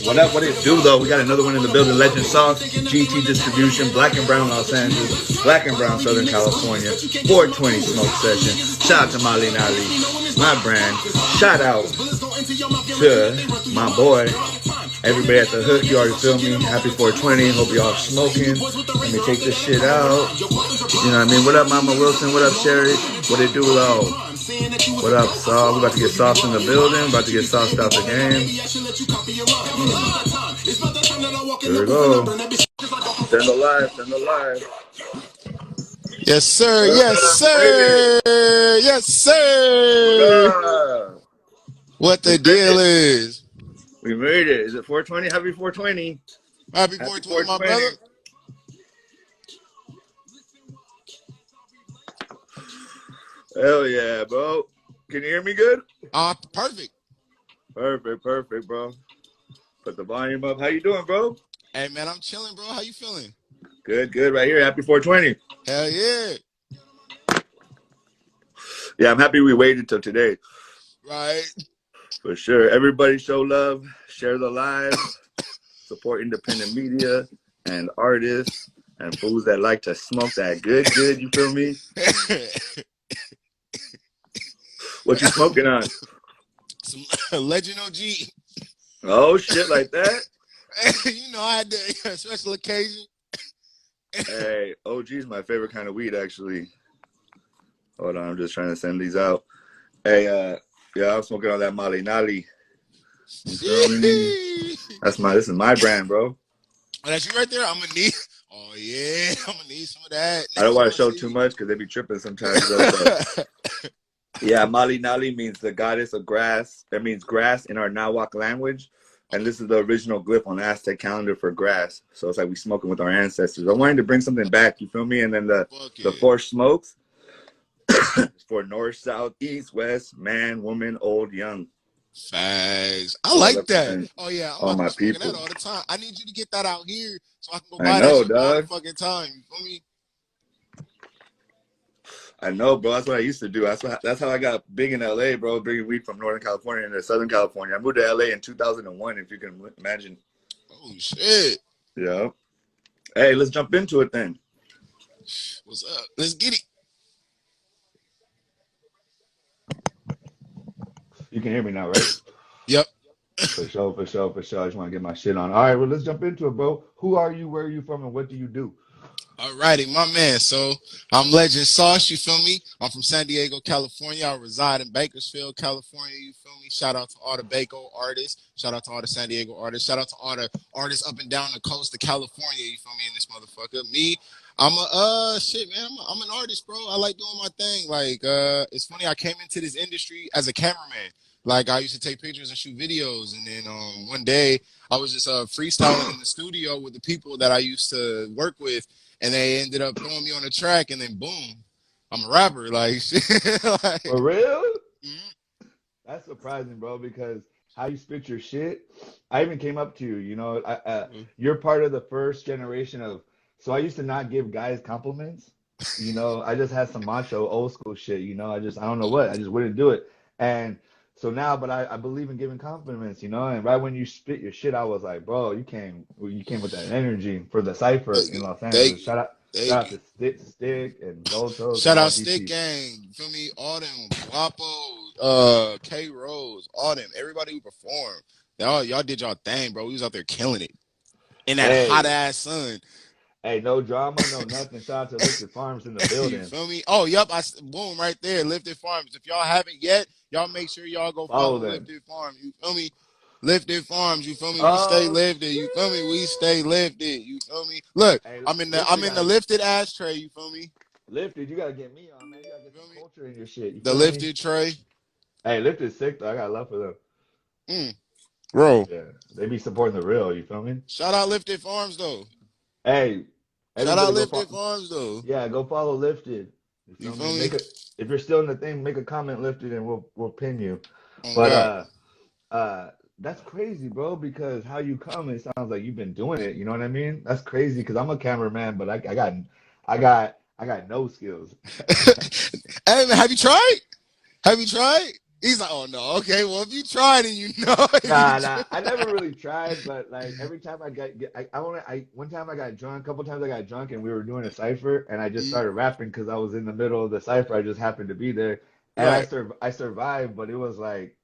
What up? What it do though? We got another one in the building. Legend Sauce, GT Distribution, Black and Brown Los Angeles, Black and Brown Southern California, 420 Smoke Session. Shout out to Mali Nali, my brand. Shout out to my boy. Everybody at the hook, you already feel me. Happy 420. Hope y'all smoking. Let me take this shit out. You know what I mean? What up, Mama Wilson? What up, Sherry? What it do though? What up, Saul? We about to get sauce in the building. About to get sauced out the game. Here we go. Send the live. Send the live. Yes, sir. Yes, sir. Yes, sir. What the deal is? We made it. Is it 420? Happy 420. Happy 420, my brother. Hell yeah, bro. Can you hear me good? Perfect. Perfect, bro. Put the volume up. How you doing, bro? Hey, man, I'm chilling, bro. How you feeling? Good, right here. Happy 420. Hell yeah. Yeah, I'm happy we waited till today. Right. For sure. Everybody show love, share the live, support independent media and artists and fools that like to smoke that good, you feel me? What you smoking on? Some Legend OG. Oh, shit like that? You know, I had a special occasion. Hey, OG's my favorite kind of weed, actually. Hold on, I'm just trying to send these out. Hey, yeah, I'm smoking on that Mali Nali. You feel me? This is my brand, bro. Oh, that's you right there? I'm gonna need. Oh yeah, I'm gonna need some of that. I don't want to show too much because they be tripping sometimes. Yeah, Mali Nali means the goddess of grass. That means grass in our Nahuatl language. And this is the original glyph on the Aztec calendar for grass. So it's like we smoking with our ancestors. I wanted to bring something back, you feel me? And then the four smokes for north, south, east, west, man, woman, old, young. Facts. I like that. Oh yeah, all my people. That all the time. I need you to get that out here so I can go that buy that shit all the fucking time. You feel me? I know, bro. That's what I used to do. That's how I got big in LA, bro. Bringing weed from Northern California into Southern California. I moved to LA in 2001, if you can imagine. Oh shit. Yeah. Hey, let's jump into it then. What's up? Let's get it. You can hear me now, right? Yep. For sure. I just want to get my shit on. All right, well, let's jump into it, bro. Who are you? Where are you from? And what do you do? Alrighty, my man. So I'm Legend Sauce, you feel me? I'm from San Diego, California. I reside in Bakersfield, California, you feel me? Shout out to all the Baco artists. Shout out to all the San Diego artists. Shout out to all the artists up and down the coast of California, you feel me, in this motherfucker. Me, I'm shit, man. I'm an artist, bro. I like doing my thing. Like, it's funny, I came into this industry as a cameraman. Like, I used to take pictures and shoot videos, and then one day I was just freestyling in the studio with the people that I used to work with, and they ended up throwing me on the track, and then boom, I'm a rapper. Like, like, for real? Mm-hmm. That's surprising, bro, because how you spit your shit. I even came up to you, you know, you're part of the first generation of, so I used to not give guys compliments, you know, I just had some macho old school shit, you know, I don't know what, I just wouldn't do it. And so now, but I believe in giving compliments, you know, and right when you spit your shit, I was like, bro, you came with that energy for the Cypher in Los Angeles. Shout out to Stick and Gold Toast. Shout out Stick Gang, you feel me? All them Guapo, K Rose, all them, everybody who performed. Y'all did y'all thing, bro. We was out there killing it in that hot ass sun. Hey, no drama, no nothing. Shout out to Lifted Farms in the building. You feel me? Oh, yep. Boom, right there. Lifted Farms. If y'all haven't yet, y'all make sure y'all go follow Lifted Farms. You feel me? Lifted Farms. You feel me? We stay lifted. You feel me? We stay lifted. You feel me? Look, hey, I'm in the lifted ashtray. You feel me? Lifted, you gotta get me on, man. You gotta get some culture in your shit. The lifted tray. Hey, Lifted's sick though. I got love for them. Bro. Yeah, they be supporting the real. You feel me? Shout out Lifted Farms though. Hey. Shout out Lifted Farms though. Yeah, go follow Lifted. You feel me? If you're still in the thing, make a comment Lifted and we'll pin you. Oh, but that's crazy, bro, because how you come, it sounds like you've been doing it. You know what I mean? That's crazy because I'm a cameraman, but I got no skills. Hey man, have you tried? He's like, oh no, okay, well if you tried it, you know. If you Nah. I never really tried, but like every time one time I got drunk, a couple times I got drunk, and we were doing a cipher, and I just Mm, started rapping because I was in the middle of the cipher. I just happened to be there, and right. I survived, but it was like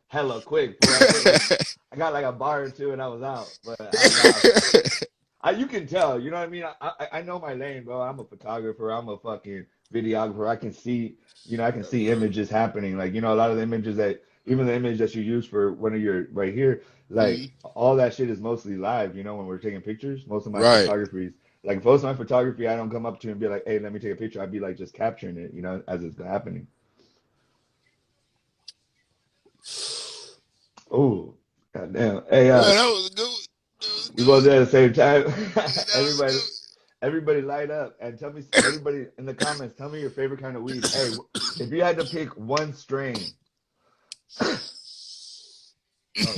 hella quick. For I think like I got like a bar or two, and I was out. But you can tell, you know what I mean? I know my lane, bro. I'm a photographer. I'm a fucking videographer. I can see, I can see images happening. Like, a lot of the images even the image that you use for one of your right here, like Mm, all that shit is mostly live, when we're taking pictures. Most of my right. photography is like most of my photography, I don't come up to you and be like, hey, let me take a picture. I'd be like just capturing it, as it's happening. Oh, goddamn. Hey, Well, that was a good one. That was a we good both one. there at the same time. That was a Everybody, good everybody light up and tell me, everybody in the comments, tell me your favorite kind of weed. Hey, if you had to pick one strain,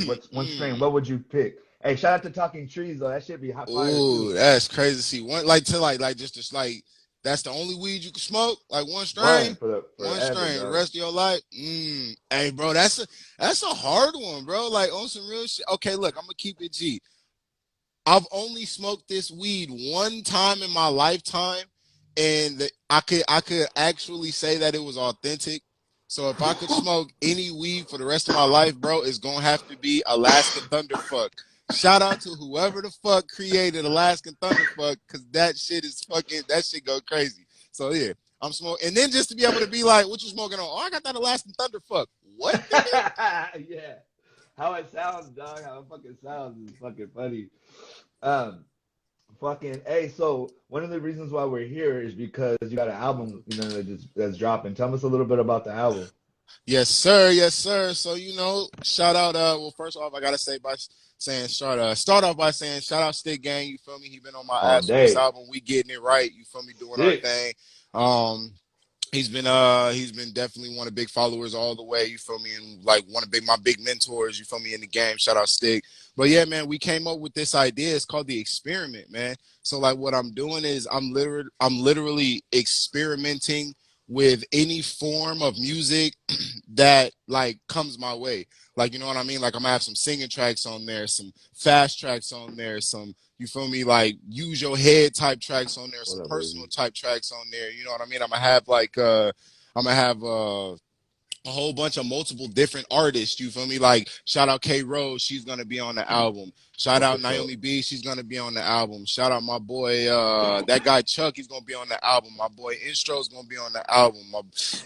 what's one strain, one. what would you pick? Hey, shout out to Talking Trees though. That should be hot fire Ooh, too. that's crazy to see. One like to like just like that's the only weed you can smoke. Like one strain, One for the one forever, strain. The dog. rest of your life. Hey, bro, that's a hard one, bro. Like on some real shit. Okay, look, I'm gonna keep it G. I've only smoked this weed one time in my lifetime, and I could actually say that it was authentic. So if I could smoke any weed for the rest of my life, bro, it's gonna have to be Alaska Thunderfuck. Shout out to whoever the fuck created Alaskan Thunderfuck, cause that shit go crazy. So yeah, I'm smoking, and then just to be able to be like, "What you smoking on?" Oh, I got that Alaskan Thunderfuck. What, nigga? Yeah. How it sounds, dog. How it fucking sounds is fucking funny. Um, Fucking hey, so one of the reasons why we're here is because you got an album, that's dropping. Tell us a little bit about the album. Yes, sir. Yes, sir. So shout out. Well, first off, I gotta say by saying start off by saying shout out Stick Gang. You feel me? He been on my All ass for this day. album. We getting it right. You feel me? Doing our Sick. thing. He's been definitely one of big followers all the way, you feel me, and like one of my big mentors, you feel me, in the game. Shout out Stick. But yeah, man, we came up with this idea. It's called the experiment, man. So like what I'm doing is I'm literally experimenting with any form of music that like comes my way. Like, you know what I mean? Like I'm gonna have some singing tracks on there, some fast tracks on there, some, you feel me, like use your head type tracks on there, What some up, personal baby? type tracks on there. You know what I mean? I'm gonna have a whole bunch of multiple different artists. You feel me? Like shout out K Rose, she's gonna be on the album. Shout Oh, for out sure. Naomi B, she's gonna be on the album. Shout out my boy, that guy Chuck, he's gonna be on the album. My boy Instro's gonna be on the album.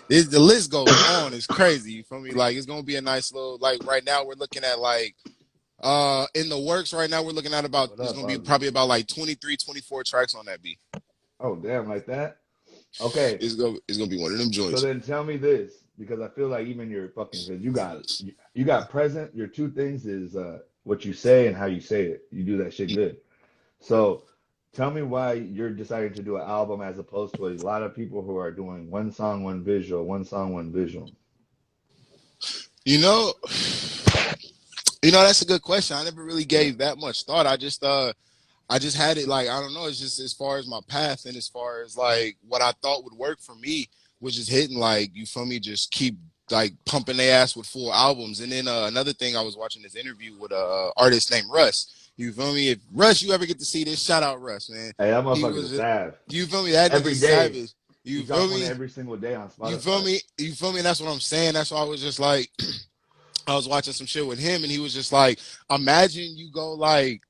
The list goes on. It's crazy. You feel me? Like it's gonna be a nice little, like right now we're looking at like in the works right now we're looking at about, What there's up, gonna be Ozzy? probably about like 23, 24 tracks on that beat. Oh, damn, like that? Okay. It's gonna be one of them So joints. then tell me this, because I feel like even your fucking, because you got present. Your two things is what you say and how you say it. You do that shit good. So tell me why you're deciding to do an album as opposed to a lot of people who are doing one song, one visual, one song, one visual. You know, that's a good question. I never really gave that much thought. I just had it like, I don't know, it's just as far as my path and as far as like what I thought would work for me was just hitting, like, you feel me, just keep like pumping their ass with full albums. And then another thing, I was watching this interview with a artist named Russ. You feel me? If Russ, you ever get to see this, shout out Russ, man. Hey, that He motherfucker's a was, salve. you feel me? That Every nigga's day. savage. He You feel drops one me? every single day on You feel Spotify. me? You feel me? And that's what I'm saying. That's why I was just like, I was watching some shit with him, and he was just like, imagine you go like,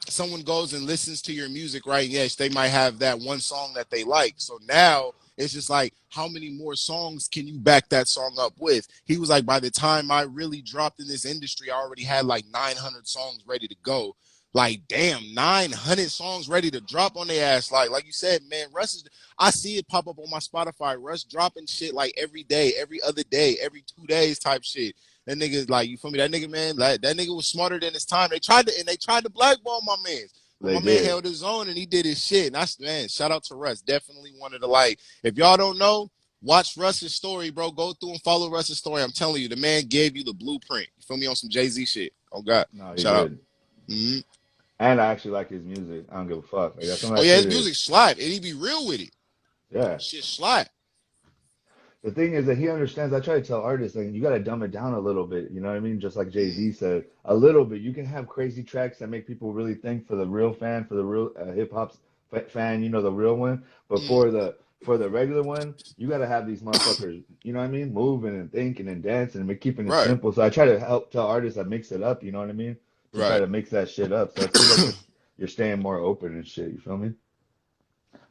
someone goes and listens to your music, right? Yes, they might have that one song that they like. So now it's just like, how many more songs can you back that song up with? He was like, by the time I really dropped in this industry, I already had like 900 songs ready to go. Like, damn, 900 songs ready to drop on their ass. Like you said, man, Russ is, I see it pop up on my Spotify. Russ dropping shit like every day, every other day, every 2 days type shit. That nigga, like, you feel me? That nigga, man, like, that nigga was smarter than his time. They tried to blackball my man. But They my man did. held his own and he did his shit. And that's, man, shout out to Russ. Definitely wanted to, like, if y'all don't know, watch Russ's story, bro. Go through and follow Russ's story. I'm telling you, the man gave you the blueprint. You feel me, on some Jay-Z shit. Oh God. No, he Shout out. did. Mm-hmm. And I actually like his music. I don't give a fuck. Like some of Oh that yeah, shit his is, music slide. And he be real with it. yeah. Shit slide. the thing is that he understands. I try to tell artists like you got to dumb it down a little bit. You know what I mean? Just like Jay-Z said, a little bit. You can have crazy tracks that make people really think for the real fan, for the real hip hop fan. You know, the real one. But Mm, for the regular one, you got to have these motherfuckers. You know what I mean? Moving and thinking and dancing and keeping it right, simple. So I try to help tell artists that mix it up. You know what I mean? To try right. to mix that shit up. So it seems like you're staying more open and shit. You feel me?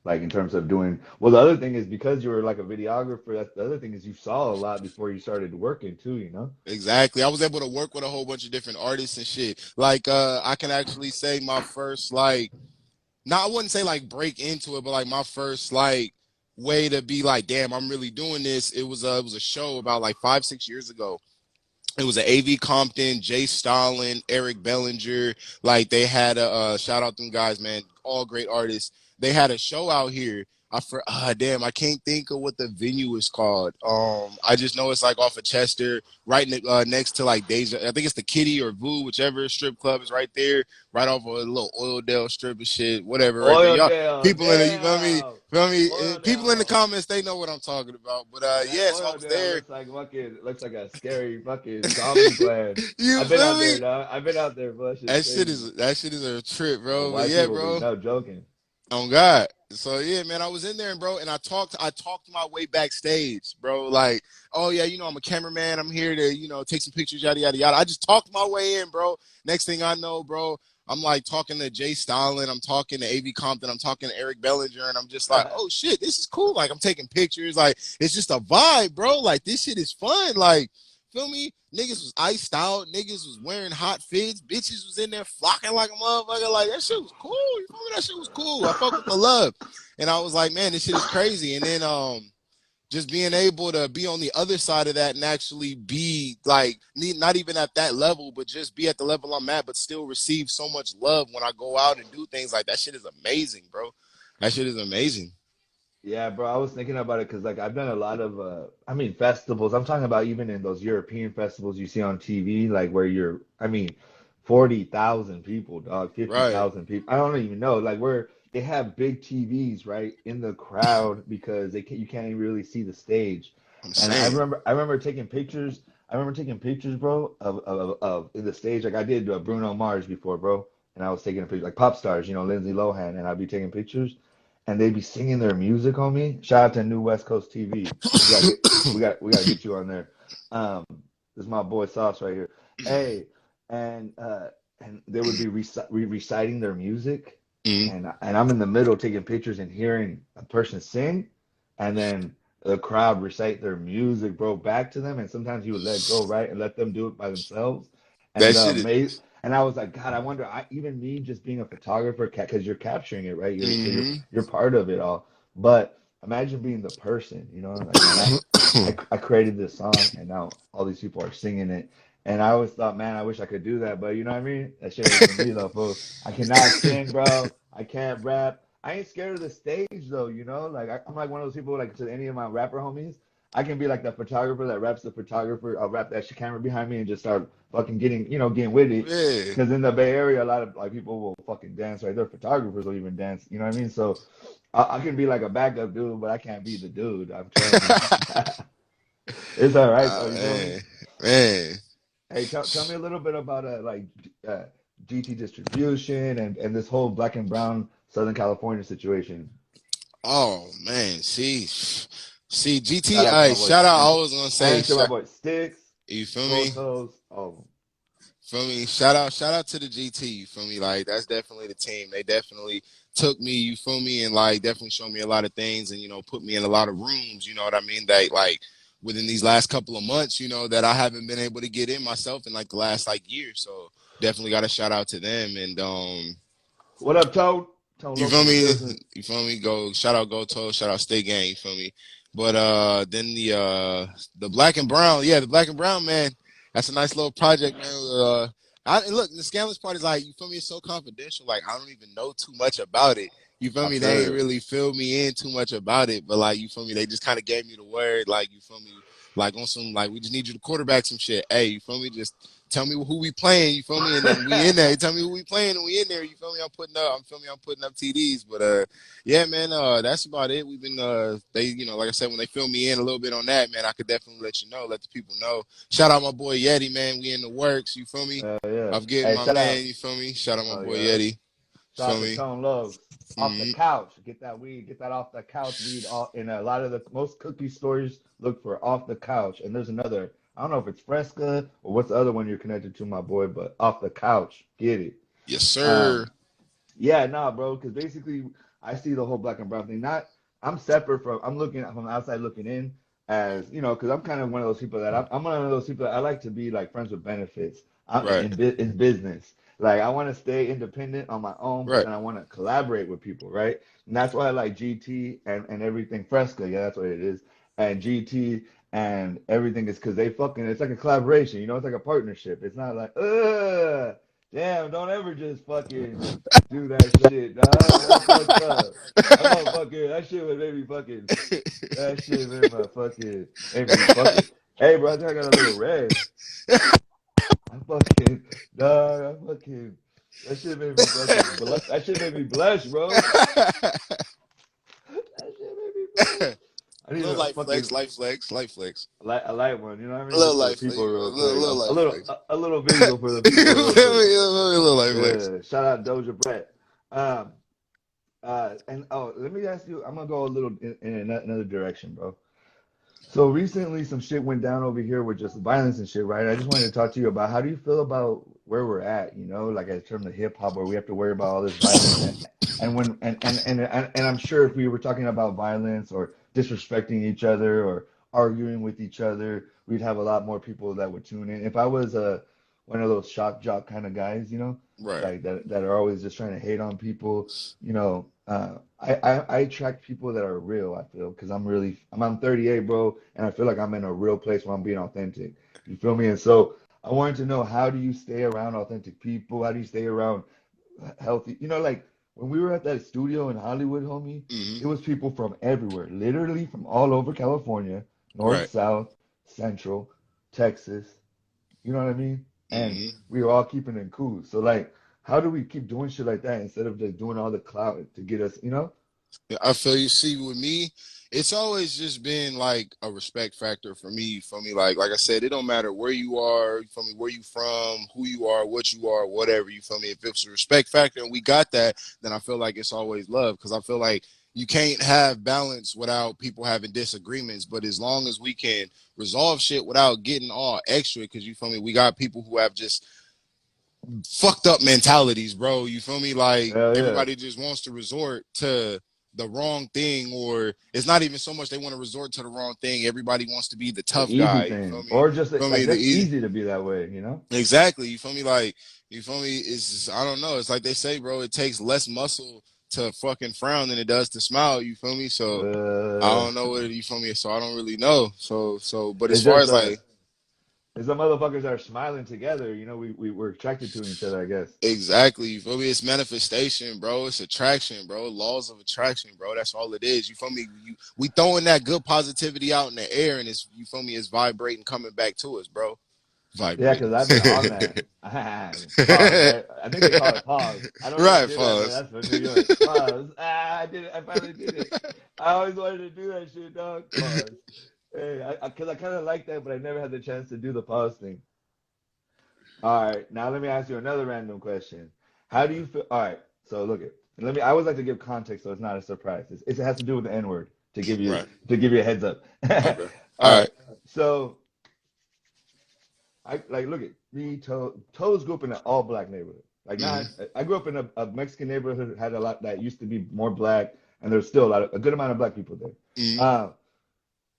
Like in terms of doing well, the other thing is because you were like a videographer, that's the other thing is you saw a lot before you started working too, you know? Exactly. I was able to work with a whole bunch of different artists and shit. Like I can actually say my first like now I wouldn't say like break into it, but like my first like way to be like, damn, I'm really doing this. It was a show about like 5, 6 years ago. It was an AV Compton, Jay Stalin, Eric Bellinger. Like they had a shout out them guys, man. All great artists. They had a show out here. Damn, I can't think of what the venue is called. I just know it's like off of Chester, right next to like Deja. I think it's the Kitty or Voo, whichever strip club is right there, right off of a little Oildale strip and shit, whatever, right there. Y'all Oildale, people in it, you feel me? damn. Feel me? People in the Oildale. comments, they know what I'm talking about. But That yeah, so I was Oildale there. looks like fucking looks like a scary fucking zombie land. You I've been feel out there, me? dog. I've been out there, bro. That shit's crazy. That shit is a trip, The bro. But white yeah, people be bro. no joking. Oh God. So yeah, man, I was in there, bro, and I talked my way backstage, bro. Like, oh yeah, you know, I'm a cameraman. I'm here to, you know, take some pictures, yada yada yada. I just talked my way in, bro. Next thing I know, bro, I'm like talking to Jay Stalin, I'm talking to AV Compton, I'm talking to Eric Bellinger, and I'm just like, oh shit, this is cool. Like I'm taking pictures, like it's just a vibe, bro. Like this shit is fun. Like, feel me? Niggas was iced out. Niggas was wearing hot fits. Bitches was in there flocking like a motherfucker. Like, that shit was cool. You feel me? That shit was cool. I fuck with the love. And I was like, man, this shit is crazy. And then just being able to be on the other side of that and actually be like, not even at that level, but just be at the level I'm at, but still receive so much love when I go out and do things like that shit is amazing, bro. That shit is amazing. Yeah, bro, I was thinking about it because like I've done a lot of I mean festivals. I'm talking about even in those European festivals you see on TV, like where you're I mean 40,000 people, dog, Right. 50,000 people. I don't even know. Like where they have big TVs right in the crowd because you can't even really see the stage. I'm And saying. I remember taking pictures. I remember taking pictures, bro, of in the stage. Like I did Bruno Mars before, bro. And I was taking a picture like pop stars, you know, Lindsay Lohan, and I'd be taking pictures and they'd be singing their music on me. Shout out to New West Coast TV. We gotta get you on there. Um, this is my boy Sauce right here. Hey, and and they would be reciting their music, Mhm. and I'm in the middle taking pictures and hearing a person sing, and then the crowd recite their music, bro, back to them, and sometimes you would let go, right, and let them do it by themselves, and That the shit is. amazing. And I was like, God, I wonder, even me just being a photographer, because you're capturing it, right? So Mm-hmm. you're part of it all. But imagine being the person, you know, like man, I created this song, and now all these people are singing it. And I always thought, man, I wish I could do that, but you know what I mean? That shit ain't for me though, fool. I cannot sing, bro. I can't rap. I ain't scared of the stage though, you know? Like I'm like one of those people, like to any of my rapper homies. I can be like the photographer that raps the photographer. I'll rap that shit camera behind me and just start fucking getting, you know, getting with it. Yeah. Because in the Bay Area, a lot of like people will fucking dance, right? Their photographers will even dance. You know what I mean? So I can be like a backup dude, but I can't be the dude. I'm telling you. It's all right though. You feel me? Man, man. Hey, tell me a little bit about uh, GT distribution and this whole black and brown Southern California situation. Oh man, see, Shout out to my GTI. boy Shout out. I was gonna say, and to my boy Sticks, you feel me? Photos. Oh, Feel me? Shout out to the GT. You feel me? Like that's definitely the team. They definitely took me. You feel me? And like definitely showed me a lot of things, and you know, put me in a lot of rooms. You know what I mean? That like within these last couple of months, you know, that I haven't been able to get in myself in like the last like year. So definitely got to shout out to them. And what up, Toad? Tone you Loc feel in the me? building. You feel me? Go shout out Go Toe, shout out Stay Gang, you feel me? But then the black and brown, yeah, the black and brown man, that's a nice little project, man. And look, the scandalous part is like, you feel me, it's so confidential, like I don't even know too much about it. You feel I me? feel They ain't you. really fill me in too much about it, but like you feel me, they just kind of gave me the word, like you feel me, like on some like we just need you to quarterback some shit. Hey, you feel me? Just tell me who we playing. You feel me? And then we in there. Tell me who we playing, and we in there. You feel me? I'm putting up TDs. But yeah, man. That's about it. We've been they like I said, when they fill me in a little bit on that, man, I could definitely let you know, let the people know. Shout out my boy Yeti, man. We in the works. You feel me? Yeah. I'm getting Hey, my shout out. man. You feel me? Shout out my Oh boy yeah. Yeti. Shout Feel out to me? Tone Loves. Off the Mm-hmm. couch. Get that weed. Get that off the couch weed. In a lot of the most cookie stores, look for off the couch. And there's another. I don't know if it's Fresca or what's the other one you're connected to, my boy, but off the couch. Get it. Yes, sir. Um, yeah, nah, bro. Because basically, I see the whole black and brown thing. Not, I'm separate from. I'm looking from the outside looking in, as because I'm kind of one of those people that I'm one of those people that I like to be like friends with benefits. I'm Right. in business. Like I want to stay independent on my own, but Right. then I want to collaborate with people, right? And that's why I like GT and everything Fresca. Yeah, that's what it is. And GT and everything is because they fucking. It's like a collaboration. It's like a partnership. It's not like damn, don't ever just fucking do that shit, dog. That's fucked up. I'm gonna fucking that shit would make me fucking that shit made me fucking hey bro, I think I got a little red. I fucking dog, I fucking that shit made me fucking that shit made me blush, bro. That shit made me blush. I need Little a light fucking flex, light flex, light flex. a light one, you know what I A mean? little Just for the light flex, people real quick. little light flex. A little visual for the You people real feel quick. me? A little light flex. Yeah. Shout out Doja Brett. Um and let me ask you. I'm gonna go a little in another direction, bro. So recently, some shit went down over here with just violence and shit, right? I just wanted to talk to you about how do you feel about where we're at, like in terms of hip hop, where we have to worry about all this violence, and when and I'm sure if we were talking about violence or disrespecting each other or arguing with each other, we'd have a lot more people that would tune in. If I was one of those shock jock kind of guys, Right. like that are always just trying to hate on people, I attract people that are real, I feel, because I'm 38, bro, and I feel like I'm in a real place where I'm being authentic. You feel me? And so I wanted to know, how do you stay around authentic people? How do you stay around healthy? Like when we were at that studio in Hollywood, homie, Hmm. it was people from everywhere, literally from all over California, north, Right. south, central, Texas. You know what I mean? And Hmm. we were all keeping it cool. So like, how do we keep doing shit like that instead of just doing all the clout to get us? Yeah, I feel you. See, with me, it's always just been like a respect factor for me. You feel me? Like I said, it don't matter where you are. You feel me? Where you from? Who you are? What you are? Whatever. You feel me? If it's a respect factor and we got that, then I feel like it's always love. Because I feel like you can't have balance without people having disagreements. But as long as we can resolve shit without getting all extra, because you feel me, we got people who have just fucked up mentalities, bro. You feel me? Like Hell yeah. everybody just wants to resort to the wrong thing, or it's not even so much they want to resort to the wrong thing. Everybody wants to be the The tough easy guy. You feel thing. me? Or just Feel like me? The that's easy. easy to be that way? Exactly. You feel me? Like you feel me? It's just, I don't know. It's like they say, bro. It takes less muscle to fucking frown than it does to smile. You feel me? So I Uh don't know what you feel me. So I don't really know. But as it's far just as like it's the motherfuckers that are smiling together, we're attracted to each other, I guess. exactly. You feel me? It's manifestation, bro. It's attraction, bro. Laws of attraction, bro. That's all it is. You feel me? We throwing that good positivity out in the air, and it's you feel me? It's vibrating, coming back to us, bro. Yeah, Vibrating. because I've been on that. Pause, right? I think they call it pause. I don't know who Right, did that, but pause. that's from New York. Pause. I did it. I finally did it. I always wanted to do that shit, dog. Pause. Hey, because I kind of like that, but I never had the chance to do the pause thing. All right, now let me ask you another random question. How do you feel? All right, so look it. I always like to give context so it's not a surprise. It has to do with the N word Right. to give you a heads up. Okay. All All right. right, so I like look at me. Toes grew up in an all black neighborhood. Like not, Mm-hmm. I grew up in a Mexican neighborhood had a lot that used to be more black, and there's still a good amount of black people there. Mm-hmm. Uh,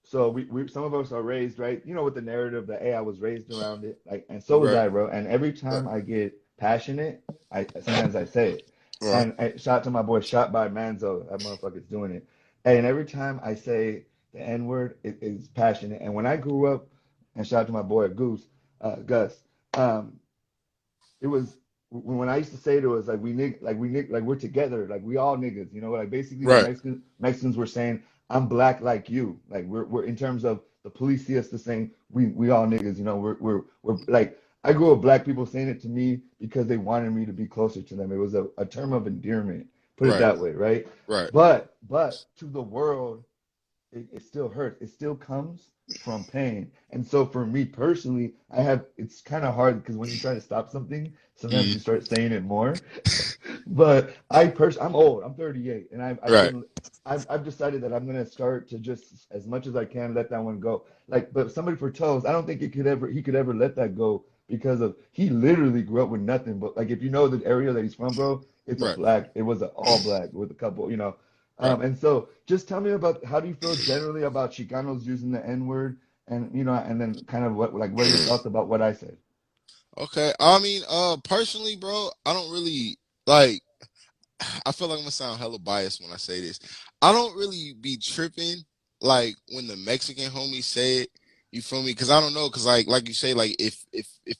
so we some of us are raised right, with the narrative that hey, I was raised around it, like, and so was Right. I, bro. And every Right. time I get passionate, I sometimes I say it. Right. And shout out to my boy, shot by Manzo, that motherfucker's doing it. Hey, and every time I say the N word, it is passionate. And when I grew up, and shout out to my boy Gus, um, it was when I used to say to us like like we're together, like we all niggas, like basically what Right. Mexicans were saying, I'm black like you, like we're in terms of the police see us the same. We all niggas, you know, we're like I grew up black people saying it to me because they wanted me to be closer to them. It was a term of endearment, put it Right. that way, right? Right. But to the world, it still hurts. It still comes from pain. And so for me personally, it's kind of hard because when you try to stop something, sometimes Mm. you start saying it more. But I'm old. I'm 38, and Right. I've decided that I'm gonna start to just as much as I can let that one go. Like, but somebody for Toes, I don't think he could ever let that go because of he literally grew up with nothing. But like, if you know the area that he's from, bro, Right. it was a all black with a couple, you know. Right. And so just tell me about how do you feel generally about Chicanos using the N word, and you know, and then kind of what are your thoughts about what I said? Okay. I mean, personally, bro, I don't really like. I feel like I'm gonna sound hella biased when I say this. I don't really be tripping like when the Mexican homies say it. You feel me? Because I don't know. Because like you say, like if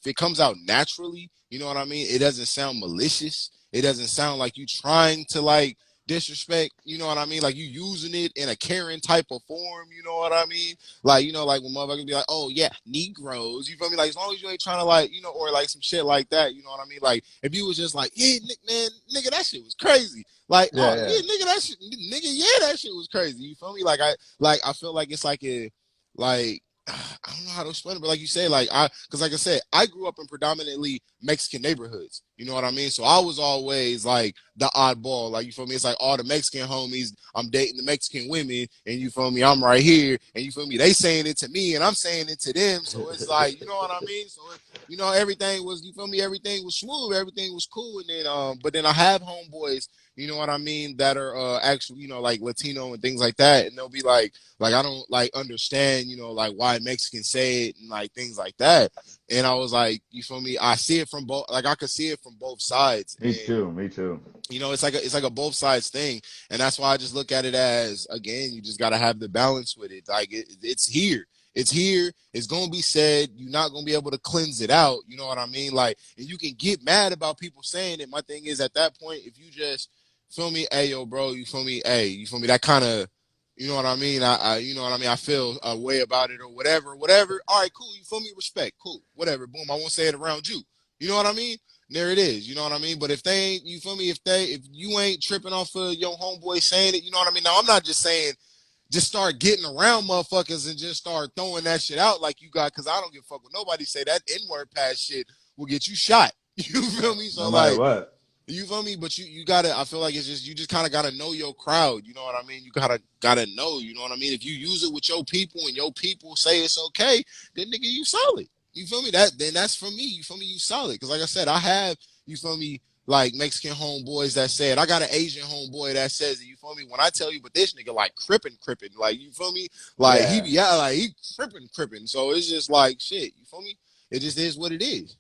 it comes out naturally, you know what I mean. It doesn't sound malicious. It doesn't sound like you trying to like disrespect. You know what I mean? Like you using it in a caring type of form. You know what I mean? Like you know, like when motherfuckers be like, oh yeah, Negroes. You feel me? Like as long as you ain't trying to like you know, or like some shit like that. You know what I mean? Like if you was just like, yeah, man, nigga, that shit was crazy. Like, Yeah, oh yeah. yeah, nigga, nigga, yeah, that shit was crazy. You feel me? Like I feel like it's like a, like I don't know how to explain it, but like you say, because like I said, I grew up in predominantly Mexican neighborhoods. You know what I mean? So I was always like the oddball. Like you feel me? It's like all the Mexican homies, I'm dating the Mexican women, and you feel me? I'm right here, and you feel me? They saying it to me, and I'm saying it to them. So it's like, you know what I mean? So you know, everything was, you feel me? Everything was smooth, everything was cool, and then but then I have homeboys, you know what I mean, that are actually, you know, like Latino and things like that, and they'll be like I don't like understand, you know, like why Mexicans say it and like things like that. And I was like, you feel me? I see it from both, like I could see it from both sides, Me and too, me too. you know, it's like a both sides thing, and that's why I just look at it as, again, you just got to have the balance with it. Like it's here. It's here. It's gonna be said. You're not gonna be able to cleanse it out. You know what I mean? Like, and you can get mad about people saying it. My thing is, at that point, if you just feel me, hey yo, bro, you feel me, hey, you feel me, that kind of, you know what I mean? You know what I mean? I feel a way about it or whatever, whatever. All right, cool. You feel me? Respect, cool, whatever. Boom. I won't say it around you. You know what I mean? There it is. You know what I mean? But if they ain't, you feel me? If you ain't tripping off of your homeboy saying it, you know what I mean? Now I'm not just saying just start getting around motherfuckers and just start throwing that shit out like you got, because I don't give a fuck what nobody say. That N-word pass shit will get you shot. You feel me? So No matter like, what. you feel me? But you gotta, I feel like it's just, you just kind of gotta know your crowd. You know what I mean? You gotta know. You know what I mean? If you use it with your people and your people say it's okay, then nigga, you solid. You feel me? Then that's for me. You feel me? You solid. Because like I said, I have, you feel me, like Mexican homeboys that said, I got an Asian homeboy that says it. You feel me? When I tell you, but this nigga like crippin', like, you feel me? Like he Yeah. be out, like he crippin'. So it's just like shit. You feel me? It just is what it is.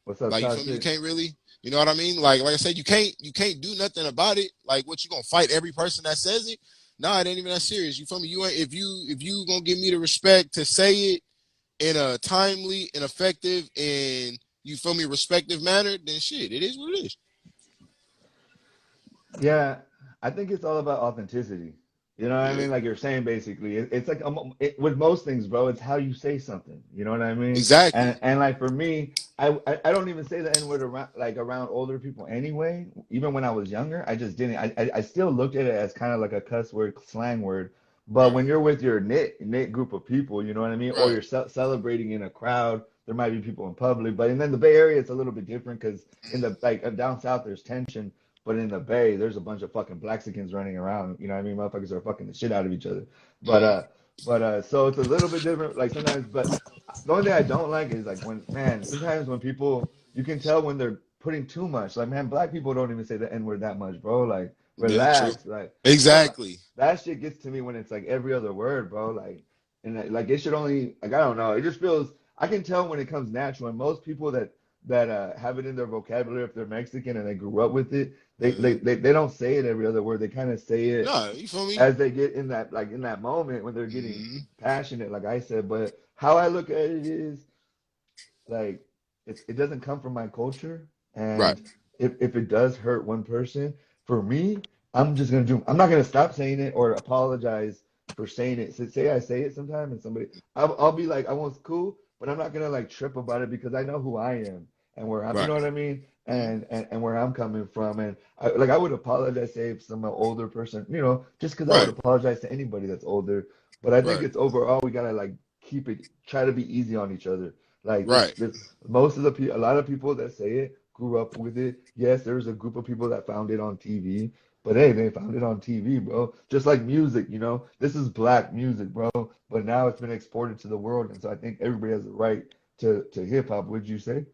What's up, Like, you feel me? You Toxic? can't really, you know what I mean? Like I said, you can't do nothing about it. Like, what, you gonna fight every person that says it? Nah, it ain't even that serious. You feel me? You ain't, if you gonna give me the respect to say it in a timely and effective and, you feel me, respective manner, then shit, it is what it is. Yeah, I think it's all about authenticity. You know what I Yeah, mean? Like you're saying, basically, it's like with most things, bro. It's how you say something. You know what I mean? exactly. And like for me, I don't even say the N word around like around older people anyway. Even when I was younger, I just didn't. I still looked at it as kind of like a cuss word, slang word. But Right, when you're with your knit group of people, you know what I mean? Or right. you're celebrating in a crowd, there might be people in public. But and then the Bay Area, it's a little bit different because in the like down south, there's tension. But in the Bay, there's a bunch of fucking Blaxicans running around. You know what I mean? Motherfuckers are fucking the shit out of each other. But Mm-hmm. so it's a little bit different. Like sometimes, but the only thing I don't like is like when man, sometimes when people you can tell when they're putting too much. Like man, black people don't even say the N word that much, bro. Like Yeah, true. relax. Like some Exactly. that shit gets to me when it's like every other word, bro. Like and like it should only like I don't know. It just feels I can tell when it comes natural. And most people that have it in their vocabulary if they're Mexican and they grew up with it Mm-hmm. they don't say it every other word. They kind of say it No, you feel me? as they get in that like in that moment when they're getting Mm-hmm. passionate, like I said. But how I look at it is like it doesn't come from my culture, Right. and if it does hurt one person, for me, I'm just gonna do. I'm not gonna stop saying it or apologize for saying it. So say I say it sometime and somebody, I'll be like, I want cool, but I'm not gonna like trip about it because I know who I am and where I'm, you Right. know what I mean, Mhm. and where I'm coming from, and I would apologize say if some older person, you know, just because I would Right. apologize to anybody that's older, but I think Right. it's overall we gotta like keep it, try to be easy on each other. Like Right. this most of the people, a lot of people that say it grew up with it. Yes, there's a group of people that found it on TV, but hey, they found it on TV, bro. Just like music, you know, this is black music, bro. But now it's been exported to the world, and so I think everybody has a right to hip hop. Would you say?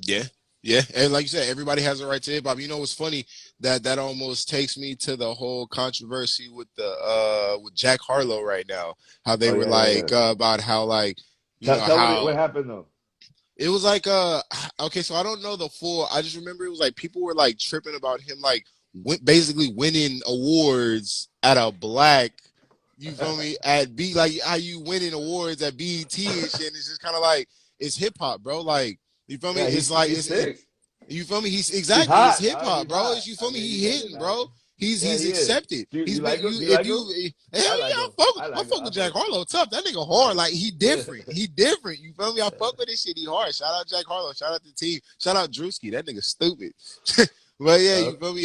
Yeah. Yeah. And like you said, everybody has a right to hip hop. You know what's funny? That almost takes me to the whole controversy with Jack Harlow right now. How they Oh were yeah, yeah, yeah. like about how like Tell what how happened though. it was like okay, so I don't know the full. I just remember it was like people were like tripping about him like basically winning awards at a black. You feel me? At B like how you winning awards at BET and shit. And it's just kind of like it's hip hop, bro. Like you feel me? Yeah, It's like he's it, sick. you feel me? He's He's exactly it's hot, hip dog. hop, He's bro. hot. It's, you I feel me? mean, He he's hitting, bro. yeah, He's he is. accepted. Do He's you been like him? you Do you if like you him? hell I like yeah, him. I I like him. fuck with I Jack fuck with Harlow tough. That nigga hard. Like he different. him. He different. You feel me? I fuck with this shit. He hard. Shout out Jack Harlow. Shout out the team. Shout out Drewski. That nigga stupid. But yeah, you Yup. feel me?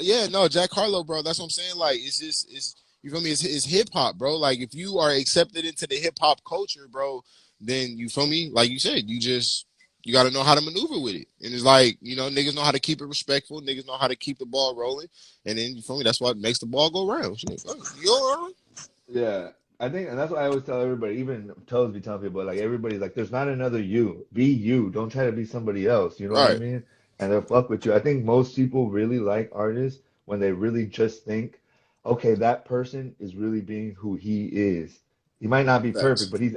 Yeah, no, Jack Harlow, bro. That's what I'm saying. Like it's just it's you feel me? It's hip hop, bro. Like if you are accepted into the hip hop culture, bro, then you feel me? Like you said, you got to know how to maneuver with it. And it's like, niggas know how to keep it respectful. Niggas know how to keep the ball rolling. And then, you feel me? That's what makes the ball go round. Shit, fuck it. You all right? Yeah, I think, and that's why I always tell everybody, even Toes be telling people, like everybody's like, there's not another you. Be you. Don't try to be somebody else. You know what I Right. mean? And they'll fuck with you. I think most people really like artists when they really just think, okay, that person is really being who he is. He might not be perfect, Facts.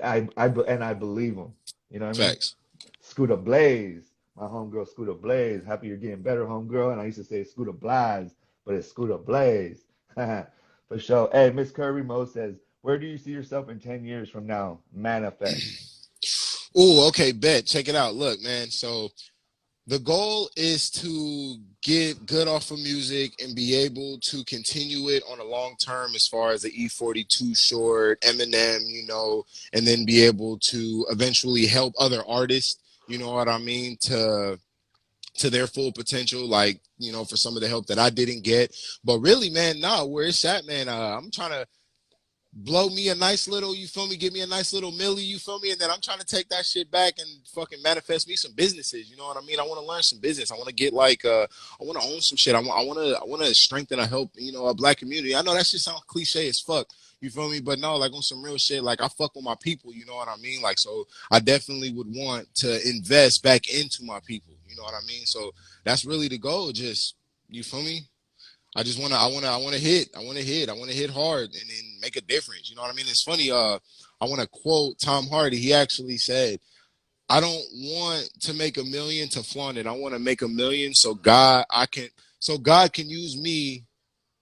but and I believe him. You know what I mean? Facts. Scooter Blaze, my homegirl Scooter Blaze. Happy you're getting better, homegirl. And I used to say Scooter Blaze, but it's Scooter Blaze. For sure. Hey, Miss Curry Mo says, where do you see yourself in 10 years from now? Manifest. Oh, okay, bet. Check it out. Look, man. So the goal is to get good off of music and be able to continue it on a long term as far as the E42 short, Eminem, and then be able to eventually help other artists, you know what I mean, to their full potential, like, for some of the help that I didn't get. But really, man, no, where it's at, man, I'm trying to blow me a nice little, you feel me, give me a nice little millie, you feel me, and then I'm trying to take that shit back and fucking manifest me some businesses, you know what I mean? I want to learn some business. I want to get like I want to own some shit. I want to strengthen and help, a black community. I know that shit sounds cliche as fuck, you feel me, but no, like on some real shit, like I fuck with my people, you know what I mean? Like, so I definitely would want to invest back into my people, you know what I mean? So that's really the goal. Just, you feel me? I want to hit hard and then make a difference. You know what I mean? It's funny. I want to quote Tom Hardy. He actually said, "I don't want to make a million to flaunt it. I want to make a million so God can use me."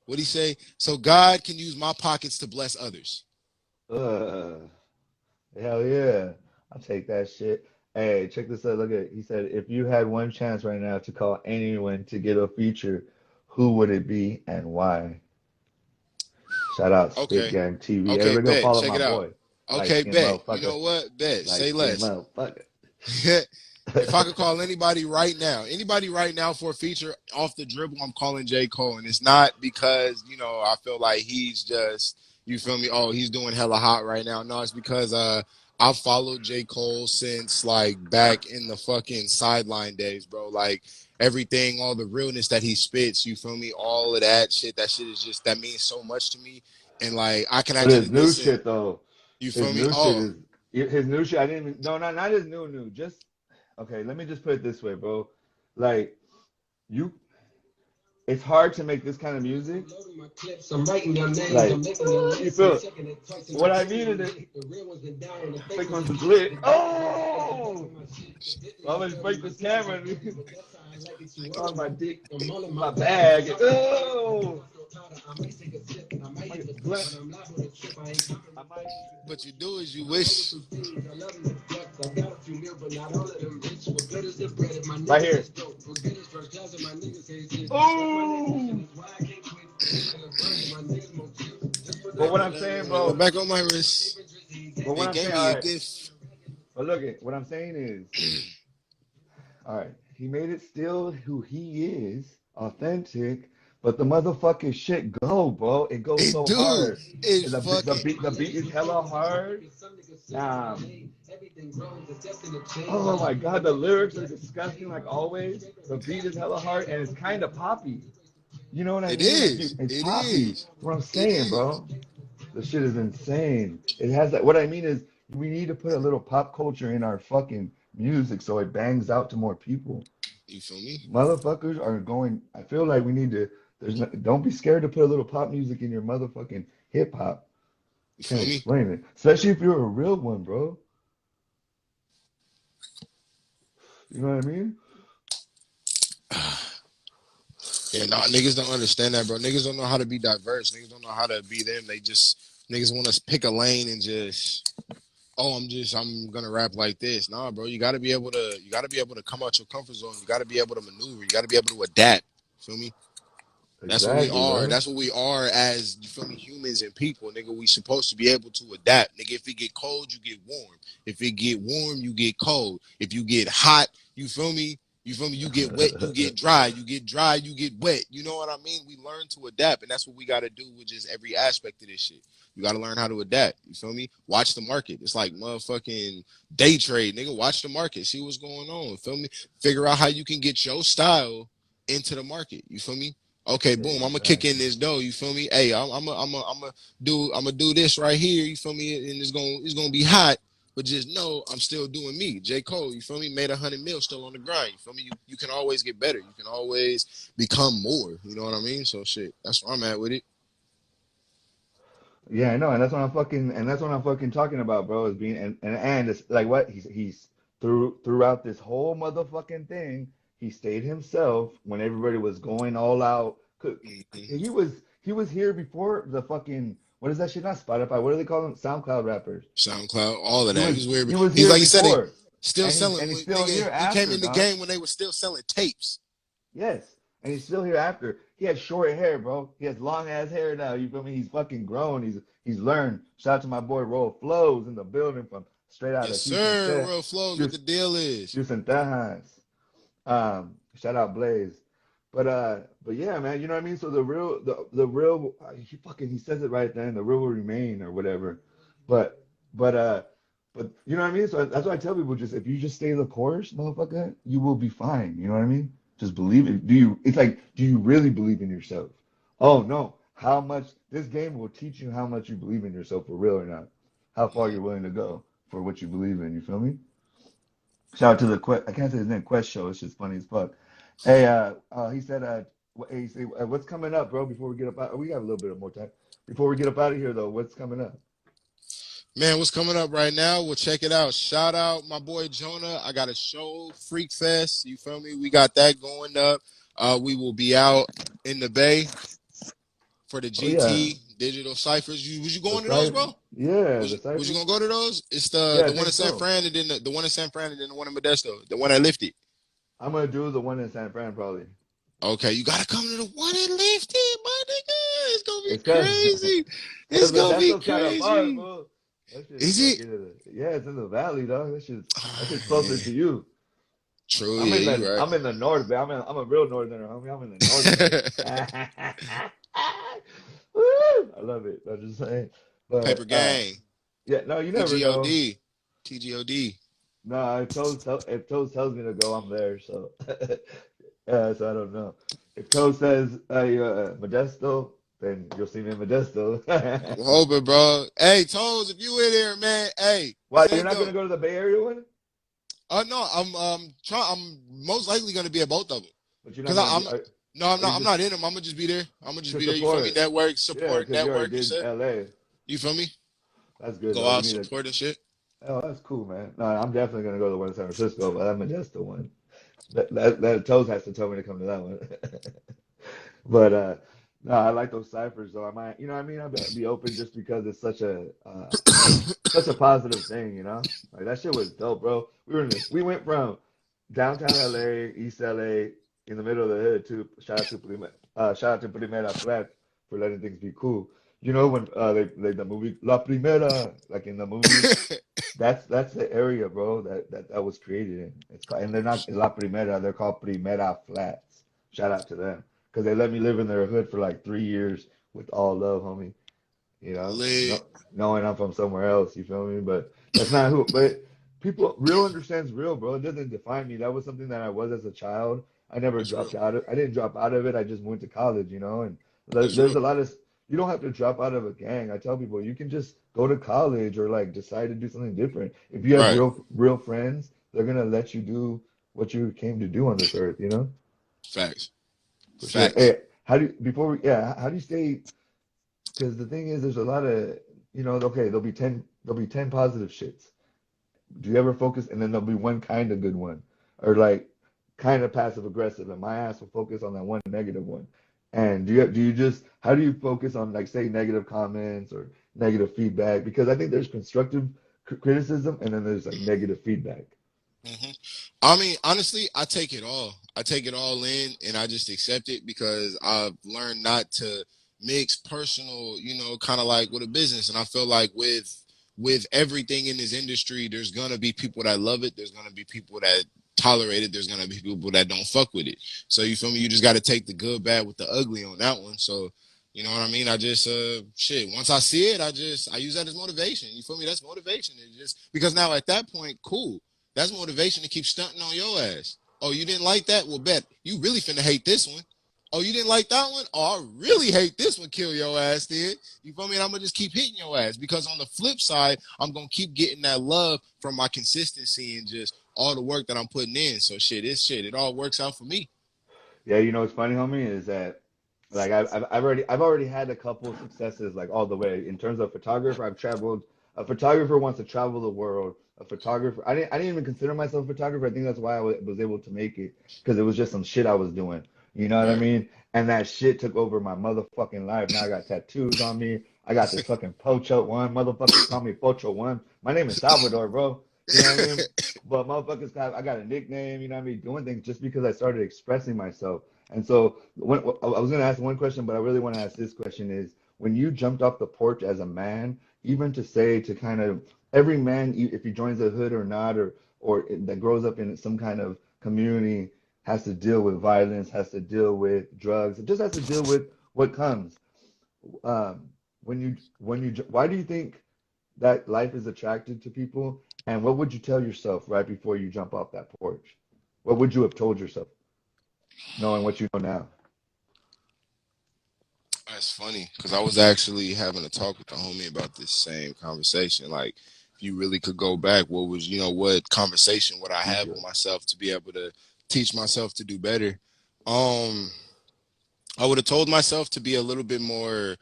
What he say? So God can use my pockets to bless others. Uh, hell yeah. I'll take that shit. Hey, check this out. Look at, he said, if you had one chance right now to call anyone to get a feature, who would it be and why? Shout out Spit Okay. Gang TV. Okay. Everybody go Bet. follow Check my it out. boy. Light Okay. skinned Bet. You motherfucker. know what? Bet. Light Say skinned less. motherfucker. If I could call anybody right now for a feature off the dribble, I'm calling J. Cole. And it's not because, I feel like he's just, you feel me? Oh, he's doing hella hot right now. No, it's because I've followed J. Cole since like back in the fucking sideline days, bro. Like everything, all the realness that he spits, you feel me? All of that shit is just, that means so much to me. And like I can But actually his new listen, shit though, you his feel me? new shit Oh, is his new shit. I didn't even no, not his new. Just okay. Let me just put it this way, bro. Like you, it's hard to make this kind of music. Like you feel what I mean is it. Fake ones is lit. Oh, I'm gonna break this camera on my dick, my bag. Oh. what you do is you wish. Right here. Oh. But what I'm saying, Go bro. back on my wrist. But what They I'm gave saying, me all a right. gift. But look, it. What I'm saying is, all right. He made it still who he is, authentic. But the motherfucking shit go, bro. It goes It so do. hard. It And fucking. the beat is hella hard. Oh my god, the lyrics are disgusting like always. The beat is hella hard and it's kind of poppy. You know what I It mean? Like, is. dude, it's It poppy. is. That's what I'm It saying, is. bro. The shit is insane. It has that. What I mean is, we need to put a little pop culture in our fucking music so it bangs out to more people. You feel me? Motherfuckers are going. I feel like we need to. Don't be scared to put a little pop music in your motherfucking hip hop. You Can't feel me? explain it, especially if you're a real one, bro. You know what I mean? Yeah, nah, niggas don't understand that, bro. Niggas don't know how to be diverse. Niggas don't know how to be them. They just niggas want to pick a lane and just I'm gonna rap like this. Nah, bro, you gotta be able to come out your comfort zone. You gotta be able to maneuver. You gotta be able to adapt. Feel me? That's what we Exactly, are. bro. That's what we are as, you feel me, humans and people, nigga. We supposed to be able to adapt. Nigga, if it get cold, you get warm. If it get warm, you get cold. If you get hot, you feel me? You feel me? You get wet, you get dry. You get dry, you get wet. You know what I mean? We learn to adapt, and that's what we gotta do with just every aspect of this shit. You gotta learn how to adapt. You feel me? Watch the market. It's like motherfucking day trade, nigga. Watch the market. See what's going on. Feel me? Figure out how you can get your style into the market. You feel me? Okay, boom. I'm gonna kick in Exactly. this dough. You feel me? Hey, I'm gonna do this right here. You feel me? And it's gonna be hot. But just know I'm still doing me. J. Cole, you feel me? Made 100 mil, still on the grind. You feel me? You can always get better. You can always become more. You know what I mean? So shit, that's where I'm at with it. Yeah, I know, and that's what I'm fucking talking about, bro. Is being and it's like what he's throughout this whole motherfucking thing, he stayed himself when everybody was going all out. Mm-hmm. He was here before the fucking what is that shit? Not Spotify. What do they call them? SoundCloud rappers. SoundCloud, all of He that. was He's weird. he was He's here like you said, he before, still selling. and he's still Nigga, here he came after, in the dog. game when they were still selling tapes. Yes, and he's still here after. He has short hair, bro. He has long ass hair now. You feel me? He's fucking grown. He's learned. Shout out to my boy Roll Flows in the building from straight out Yes, of Houston, sir. Real flows. What the deal is? Houston Texas. Shout out Blaze. But yeah, man. You know what I mean? So the real he says it right then. The real will remain or whatever. But but uh but you know what I mean? So that's why I tell people just if you just stay the course, motherfucker, you will be fine. You know what I mean? Just believe it. It's like, do you really believe in yourself? Oh no. How much this game will teach you how much you believe in yourself for real or not. How far you're willing to go for what you believe in. You feel me? Shout out to the Quest. I can't say his name. Quest Show. It's just funny as fuck. Hey, he said, he said, what's coming up, bro? Before we get up out, we got a little bit of more time. Before we get up out of here, though, what's coming up? Man, what's coming up right now? We'll check it out. Shout out my boy Jonah. I got a show, Freak Fest. You feel me? We got that going up. We will be out in the Bay for the Oh yeah, GT Digital Ciphers. Was you the going to those, Cypher. bro? Yeah, Was the you Cypher. gonna go to those? It's Yeah, I the one think in San so. Fran and then the one in San Fran and then the one in Modesto, the one that lifted. I'm gonna do the one in San Fran probably. Okay, you gotta come to the one that lifted, my nigga. It's gonna be It's cause, crazy. It's cause gonna be Modesto's kind of far, crazy. bro. That shit's Is it? fucking. Yeah, it's in the valley, dog. That shit's closer to you. True, yeah, you right. I'm in the north, man. I'm a real northerner, homie. I'm in the north bay. Woo! I love it. I'm just saying. Paper But gang. yeah, no, you never know. TGOD. TGOD. No, if Toes tells me to go, I'm there. So, so I don't know. If Toes says Modesto, then you'll see me in Modesto. I'm hoping, bro. Hey, Toes, if you in there, man, hey, Why you're send not gonna up. go to the Bay Area one? No, I'm most likely gonna be at both of them. But you're not Cause gonna be. I'm no, Are you I'm just not in them. I'm gonna just be there. I'm gonna just to be there. You feel me? support? Network, Yeah, support, because you already network. You did said. LA. You feel me? That's good Go though. You out, need to. support and shit. Oh, that's cool, man. No, I'm definitely gonna go to the one in San Francisco, but I'm just the one. That Toes has to tell me to come to that one. But no, I like those ciphers though. I might, you know, what I mean, I'll be open just because it's such a positive thing, you know. Like that shit was dope, bro. We went from downtown LA, East LA, in the middle of the hood to shout out to Primera Flat for letting things be cool. You know when the movie La Primera, like in the movie, that's the area, bro, that was created in. It's called, and they're not La Primera, they're called Primera Flats. Shout out to them because they let me live in their hood for like 3 years with all love, homie. You know, Lit. no, knowing I'm from somewhere else, you feel me? But that's not who. But people, real understands real, bro. It doesn't define me. That was something that I was as a child. I never That's real. dropped out of. I didn't drop out of it. I just went to college, you know. And That's there's real. a lot of. You don't have to drop out of a gang. I tell people you can just go to college or like decide to do something different. If you have Right. real friends, they're gonna let you do what you came to do on this earth, you know. Facts. For sure. Facts. Hey, how do you, before we yeah, how do you stay? Because the thing is, there's a lot of, okay, there'll be 10 positive shits. Do you ever focus, and then there'll be one kind of good one, or like kind of passive aggressive, and my ass will focus on that one negative one. And do you just how do you focus on like say negative comments or negative feedback? Because I think there's constructive criticism, and then there's like negative feedback. hmm I mean, honestly, I take it all. I take it all in and I just accept it because I've learned not to mix personal, kind of like with a business. And I feel like with everything in this industry, there's gonna be people that love it. There's gonna be people that tolerate it. There's gonna be people that don't fuck with it. So you feel me? You just gotta take the good, bad with the ugly on that one. So you know what I mean? I just shit. Once I see it, I use that as motivation. You feel me? That's motivation. It just because now at that point, cool. That's motivation to keep stunting on your ass. Oh, you didn't like that? Well, bet you really finna hate this one. Oh, you didn't like that one? Oh, I really hate this one. Kill your ass, then. You feel me? And I'm gonna just keep hitting your ass because on the flip side, I'm gonna keep getting that love from my consistency and just all the work that I'm putting in. So shit, it's shit. It all works out for me. Yeah, what's funny, homie, is that like I've already had a couple of successes like all the way in terms of photographer. I've traveled. A photographer wants to travel the world. A photographer. I didn't even consider myself a photographer. I think that's why I was able to make it because it was just some shit I was doing. You know what I Right. mean? And that shit took over my motherfucking life. Now I got tattoos on me. I got this fucking Pocho1. Motherfuckers call me Pocho1. My name is Salvador, bro. You know what I mean? But motherfuckers I got a nickname, you know what I mean? Doing things just because I started expressing myself. And so I was going to ask one question, but I really want to ask this question is when you jumped off the porch as a man, even to say to kind of every man, if he joins a hood or not, or that grows up in some kind of community, has to deal with violence, has to deal with drugs, it just has to deal with what comes. Why do you think that life is attracted to people? And what would you tell yourself right before you jump off that porch? What would you have told yourself, knowing what you know now? That's funny because I was actually having a talk with the homie about this same conversation. Like, if you really could go back, what conversation would I have with Teacher. myself to be able to teach myself to do better? Um, I would have told myself to be a little bit more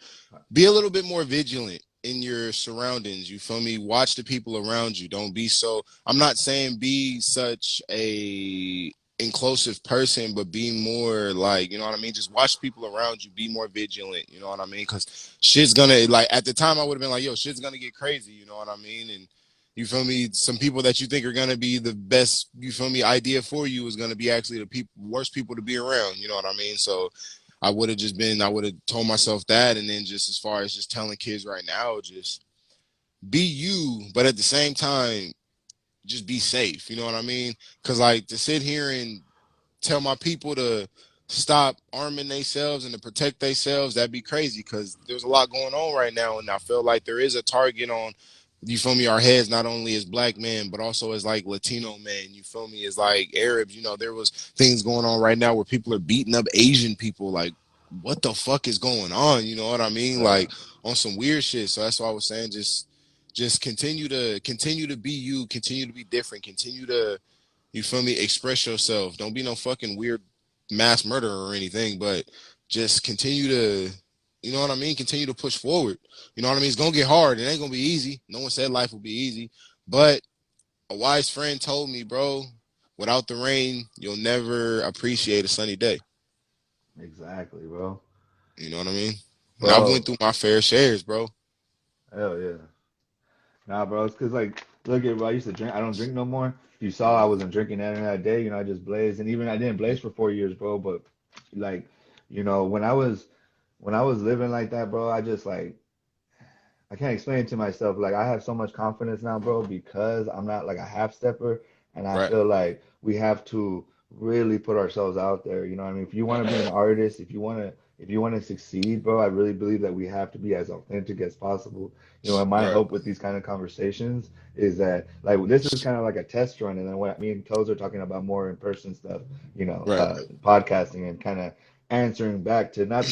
vigilant in your surroundings. You feel me? Watch the people around you. Don't be so. I'm not saying be such a inclusive person, but be more like, you know what I mean? Just watch people around you. Be more vigilant. You know what I mean? Because shit's gonna like at the time I would have been like, yo, shit's gonna get crazy. You know what I mean? And you feel me? Some people that you think are gonna be the best, you feel me, idea for you is gonna be actually the worst people to be around. You know what I mean? So I would have told myself that. And then just as far as just telling kids right now, just be you, but at the same time, just be safe. You know what I mean? Because like to sit here and tell my people to stop arming themselves and to protect themselves, that'd be crazy because there's a lot going on right now. And I feel like there is a target on, you feel me, our heads, not only as black men, but also as like Latino men, you feel me, as like Arabs. There was things going on right now where people are beating up Asian people. Like, what the fuck is going on? You know what I mean? Yeah, Like on some weird shit. So that's why I was saying just continue to be you, continue to be different, continue to, you feel me, express yourself. Don't be no fucking weird mass murderer or anything, but just continue to, you know what I mean? Continue to push forward. You know what I mean? It's gonna get hard. It ain't gonna be easy. No one said life will be easy. But a wise friend told me, bro, without the rain, you'll never appreciate a sunny day. exactly, bro. You know what I mean? And I've went Bro, through my fair shares, bro. hell yeah. Nah, bro, it's cause like, look at, bro, I used to drink. I don't drink no more. You saw I wasn't drinking that day. I just blazed, and even I didn't blaze for 4 years, bro. But like, when I was living like that, bro, I just like. I can't explain it to myself. Like I have so much confidence now, bro, because I'm not like a half stepper, and I Right, feel like we have to really put ourselves out there. You know what I mean? If you want to be an artist, if you want to succeed, bro, I really believe that we have to be as authentic as possible. You know, and my right, hope with these kind of conversations is that like this is kind of like a test run, and then what me and Toes are talking about more in person stuff, right, podcasting and kind of answering back to not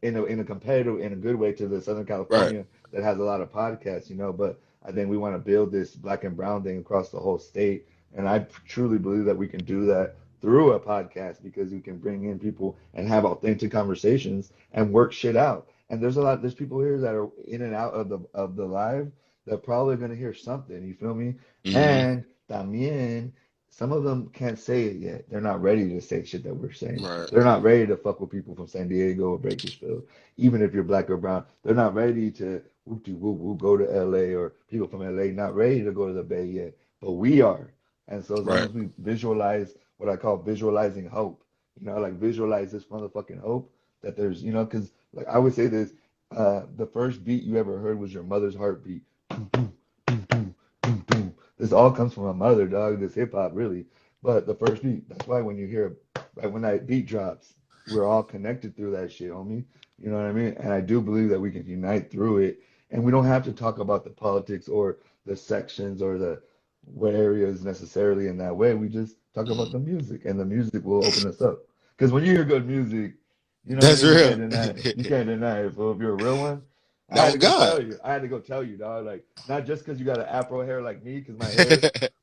in a competitive in a good way to the Southern right. California that has a lot of podcasts, but I think we want to build this black and brown thing across the whole state. And I truly believe that we can do that through a podcast because we can bring in people and have authentic conversations and work shit out. And there's people here that are in and out of the live that probably gonna hear something, you feel me? Hmm. And también some of them can't say it yet. They're not ready to say shit that we're saying. Right. They're not ready to fuck with people from San Diego or Bakersfield, even if you're black or brown. They're not ready to whoop de whoop whoop go to LA, or people from LA not ready to go to the Bay yet. But we are. And so as long Right. as we visualize what I call visualizing hope, like visualize this motherfucking hope that there's, because like I would say this, the first beat you ever heard was your mother's heartbeat. Boom, boom, boom, boom, boom, boom. This all comes from my mother, dog. This hip hop, really. But the first beat, that's why when you hear, right when that beat drops, we're all connected through that shit, homie. You know what I mean? And I do believe that we can unite through it. And we don't have to talk about the politics or the sections or the what areas necessarily in that way. We just talk about Mhm. the music, and the music will open us up. Because when you hear good music, you know what I That's mean? You real. can't deny it. You can't deny it. So if you're a real one, I had Oh to go God. tell you. I had to go tell you, dog. Like not just because you got an afro hair like me, because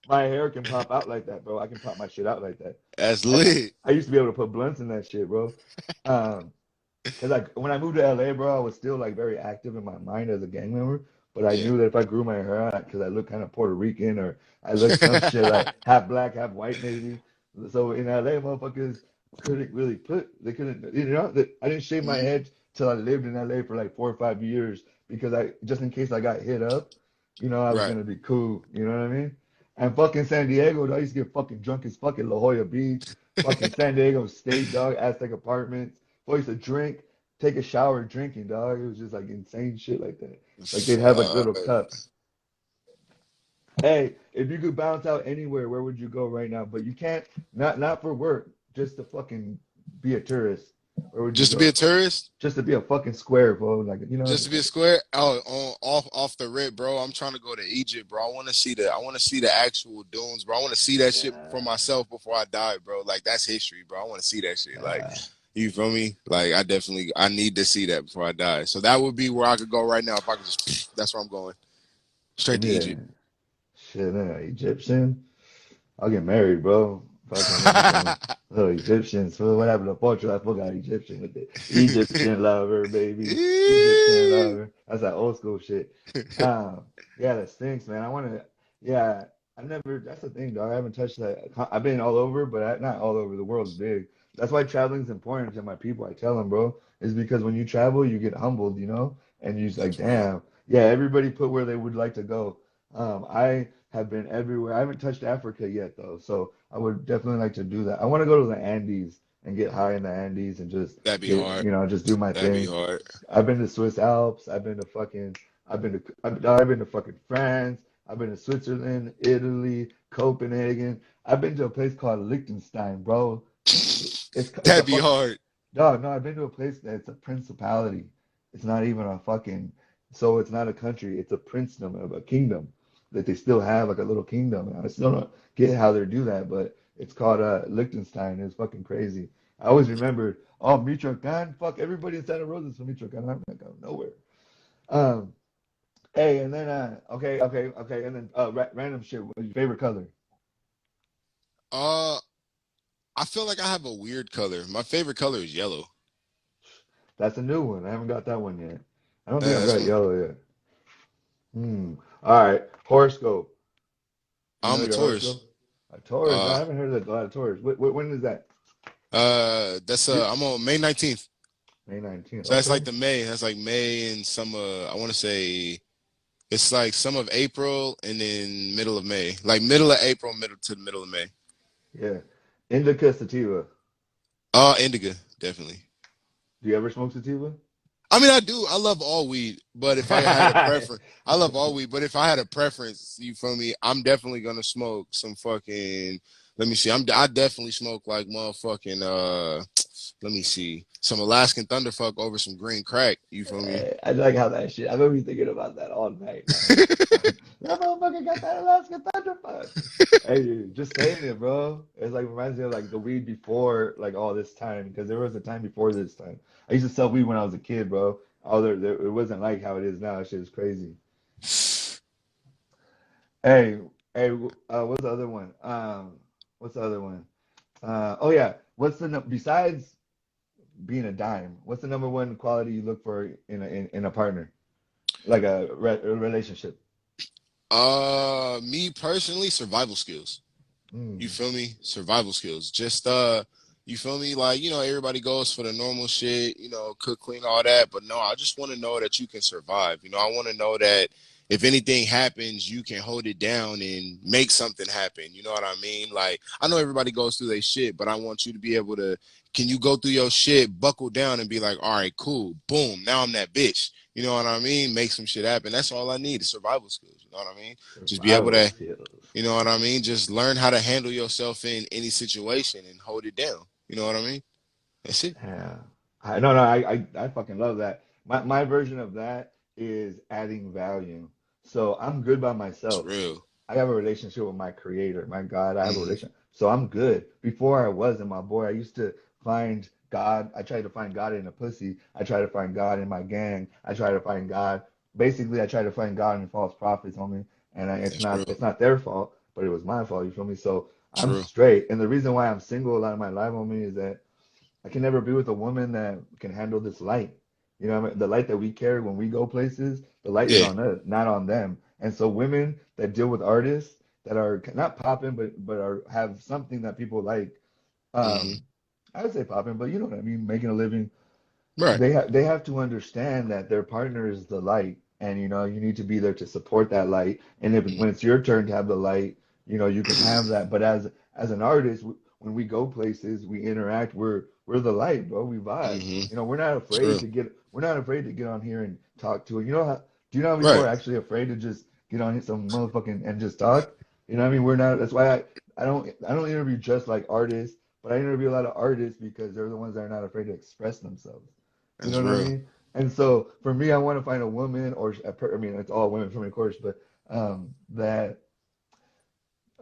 my hair can pop out like that, bro. I can pop my shit out like that. That's I lit. I used to be able to put blunts in that shit, bro. Um, Cause like when I moved to LA, bro, I was still like very active in my mind as a gang member. But I Yeah. knew that if I grew my hair out, because I look kind of Puerto Rican or I look some shit like half black, half white, maybe. So in LA, motherfuckers couldn't really they couldn't, I didn't shave my Mhm. head till I lived in LA for like 4 or 5 years because just in case I got hit up, I was Right. gonna be cool. You know what I mean? And fucking San Diego, dog, I used to get fucking drunk as fucking La Jolla Beach, fucking San Diego State, dog, Aztec Apartments. Boy used to drink, take a shower drinking, dog. It was just like insane shit like that. Like they'd have like Fuck. little cups. Hey, if you could bounce out anywhere, where would you go right now? But you can't, not for work, just to fucking be a tourist. Where would you Just to be a go? tourist? Just to be a fucking square, bro. Like Just to be a square? Oh, off the rip, bro. I'm trying to go to Egypt, bro. I want to see the actual dunes, bro. I want to see that shit for yeah, myself before I die, bro. Like that's history, bro. I want to see that shit. Like, yeah. you feel me? Like I need to see that before I die. So that would be where I could go right now if I could just that's where I'm going. Give Straight to me Egypt. that shit, Egyptian. I'll get married, bro. Fucking maybe some little Egyptians. So what happened to Pocho? I forgot Egyptian with the Egyptian lover, baby. Egyptian lover. That's that old school shit. Um, yeah, that stinks, man. Yeah, I've never, that's the thing, dog. I haven't touched that. I've been all over, but not all over. The world's big. That's why traveling is important to my people. I tell them, bro, is because when you travel, you get humbled, and you're just like, That's real. damn, yeah, everybody put where they would like to go. I have been everywhere. I haven't touched Africa yet though, so I would definitely like to do that. I want to go to the Andes and get high in the Andes and just That'd be get, hard. just do my That'd be thing. hard. I've been to Swiss Alps. I've been to fucking France. I've been to Switzerland, Italy, Copenhagen. I've been to a place called Liechtenstein, bro. It's a That'd be fucking hard. dog. No, I've been to a place that's a principality. It's not even a fucking. So it's not a country. It's a princedom of a kingdom that they still have like a little kingdom. And I still don't get how they do that, but it's called Liechtenstein. It's fucking crazy. I always remember, oh, Michoacan. Fuck, everybody in Santa Rosa is from Michoacan. I'm not going nowhere. Um, hey, and then okay, and then random shit. What's your favorite color? Uh, I feel like I have a weird color. My favorite color is yellow. That's a new one. I haven't got that one yet. I don't think I've That's got my. yellow yet. Hmm. All right. Horoscope. You know I'm a your Taurus. horoscope? A Taurus. No, I Uh, haven't heard of a lot of Taurus. When is that? that's You I'm on May 19th. May 19th. So that's like Okay. the May. That's like May and some. I want to say it's like some of April and then middle of May. Like middle of April, middle to the middle of May. Yeah. Indica sativa. Indica, definitely. Do you ever smoke sativa? I mean, I do. I love all weed, but if I had a preference, I love all weed. But if I had a preference, you feel me? I'm definitely gonna smoke some fucking. Let me see. I definitely smoke like motherfucking. Let me see. Some Alaskan Thunderfuck over some green crack. You feel me? I like how that shit. I'm gonna be thinking about that all night, man. That motherfucker got that Alaska Thunderfuck. Hey, dude, just saying it, bro. It's like reminds me of like the weed before like all this time because there was a time before this time. I used to sell weed when I was a kid, bro. Oh, it wasn't like how it is now. That shit is crazy. Hey, hey, what's the other one? What's the other one? Oh yeah, besides being a dime, what's the number one quality you look for in a partner, like a relationship? Me personally, survival skills. You Mm, feel me? Survival skills. Just you feel me? Like, everybody goes for the normal shit, cook, clean, all that. But no, I just want to know that you can survive. I want to know that if anything happens, you can hold it down and make something happen. You know what I mean? Like, I know everybody goes through their shit, but I want you to be able to, can you go through your shit, buckle down and be like, all right, cool, boom, now I'm that bitch. You know what I mean? Make some shit happen. That's all I need is survival skills. You know what I mean? Just be able survival to, skills. you know what I mean? Just learn how to handle yourself in any situation and hold it down. You know what I mean? That's it. Yeah. No, I fucking love that. My version of that is adding value. So I'm good by It's myself. real. I have a relationship with my creator, my God. I have a Hmm. relationship. So I'm good. Before I wasn't my boy. I used to find God. I tried to find God in a pussy. I tried to find God in my gang. I tried to find God. Basically, I tried to find God in false prophets, homie. And it's That's not real. it's not their fault, but it was my fault. You feel me? So It's I'm real. straight. And the reason why I'm single a lot of my life, homie, is that I can never be with a woman that can handle this light. You know what I mean? The light that we carry when we go places, the light is Yeah. on us, not on them. And so women that deal with artists that are not popping, but are have something that people like, Hmm. um, I would say popping, but you know what I mean, making a living, Right. they have to understand that their partner is the light, and you need to be there to support that light. And if Hmm. when it's your turn to have the light, you can have that. But as an artist, when we go places, we interact. We're the light, bro. We vibe. Hmm. We're not It's afraid real. to get on here and talk to it. Do you know how people Right. are actually afraid to just get on here some motherfucking and just talk? You know what I mean? We're not. That's why I don't interview just like artists, but I interview a lot of artists because they're the ones that are not afraid to express themselves. You That's know what I real. mean? And so for me, I want to find a woman, or I mean, it's all women for me, of course, but that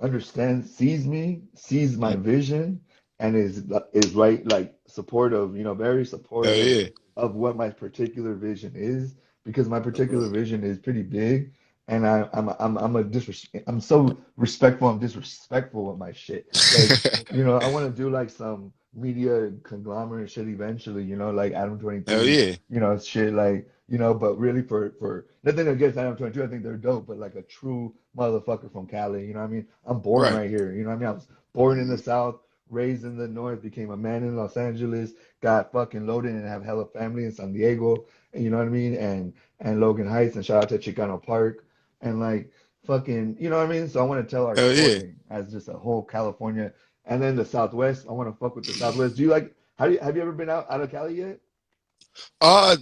understands, sees me, sees my Mhm. vision, and is right, like supportive, very Hell supportive yeah. of what my particular vision is, because my For particular real. vision is pretty big, and I'm so respectful. I'm disrespectful with my shit. Like, I want to do like some media conglomerate shit eventually, like Adam Hell 23, yeah. shit like, but really for nothing against Adam 22, I think they're dope, but like a true motherfucker from Cali, you know what I mean? I'm born Right. right here, you know what I mean? I was born in the Hmm. South, raised in the North, became a man in Los Angeles, got fucking loaded and have hella family in San Diego, and you know what I mean? And Logan Heights, and shout out to Chicano Park, and like fucking, you know what I mean? So I want to tell our Hell yeah. story as just a whole California, and then the Southwest. I want to fuck with the Southwest. Do you like? Have you ever been out of Cali yet? Uh,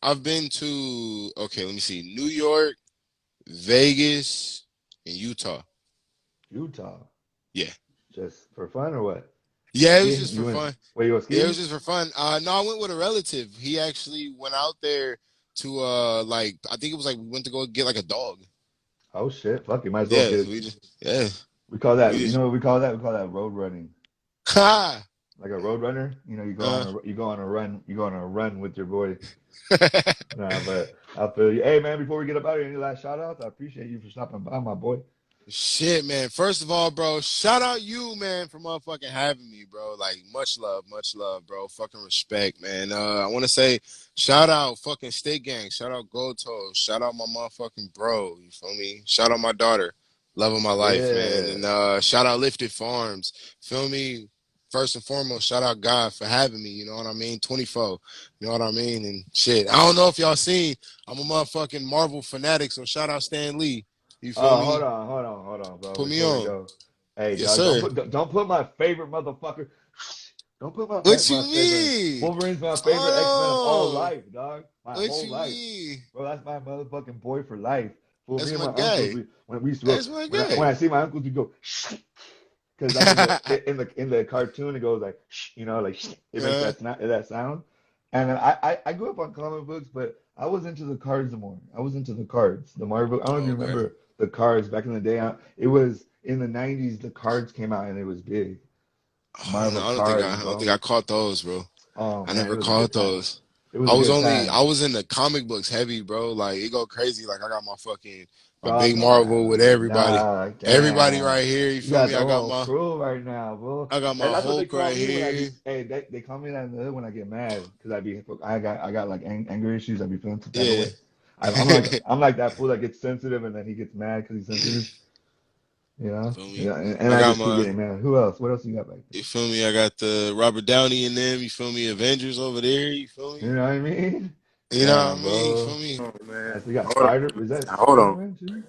I've been to, okay, let me see, New York, Vegas, and Utah. Utah, Yeah. just for fun or what? Yeah, it was Skiing? just for You went? fun. Where you go Yeah, it was skiing? just for fun. No, I went with a relative. He actually went out there to like I think it was like we went to go get like a dog. Oh shit! Fuck, you might as well Yeah, get so it. yeah, We call that, we you just know what we call that? We call that road running. ha. Like a road runner, Uh, you go on a run, you go on a run with your boy. Nah, but I feel you. Hey man, before we get up out of here, any last shout outs? I appreciate you for stopping by, my boy. Shit, man. First of all, bro, shout out you, man, for motherfucking having me, bro. Like, much love, bro. Fucking respect, man. I want to say shout out fucking State Gang. Shout out Gold Toes. Shout out my motherfucking bro. You feel me? Shout out my daughter. Love of my life, man. Yeah. And shout out Lifted Farms. Feel me? First and foremost, shout out God for having me. You know what I mean? 24. You know what I mean? And shit. I don't know if y'all seen. I'm a motherfucking Marvel fanatic, so shout out Stan Lee. You feel Oh, hold me? on, hold on, hold on, bro. Put me Before we on. go, hey Yes, dog, don't sir. put don't put my favorite motherfucker Don't put my What you my favorite. mean? Wolverine's my favorite X-Men of all Oh, life, dog. My what whole you life. mean? Bro, that's my motherfucking boy for life. For That's me and my my uncles, guy. when we used to go, That's my when I guy. see my uncles, we go, because like in the cartoon, it goes like, like it makes uh, that sound. And then I grew up on comic books, but I was into the cards more. I was into the cards, the Marvel. I don't know if you okay. remember the cards back in the day. It was in the 90s. The cards came out and it was big. Oh, no, Marvel cards, I don't bro. think I caught those, bro. Oh I man, it never was a caught good time. those. It was a good time. I was in the comic books heavy, bro. Like it go crazy. Like I got my Dog, big come Marvel with on. everybody. Nah, Everybody damn. right here. You You feel got me? the whole crew right now, bro. I got And my that's what they Hulk call right me when I here. be. Hey, they call me that in the hood when I get mad because I got like anger issues. I be feeling some type of Yeah. way. I'm like that fool that gets sensitive and then he gets mad because he's sensitive. You You know? feel me? Yeah, and I I got just keep my getting mad. Who else? What else you got back you feel me? I got the Robert Downey in them, you feel me? Avengers over there, you feel there? me? You know what I mean? You know what Damn, I mean? You bro. feel me? Oh man. Yes, we got Hold Spider. on. Is that Hold on. Spider-Man too?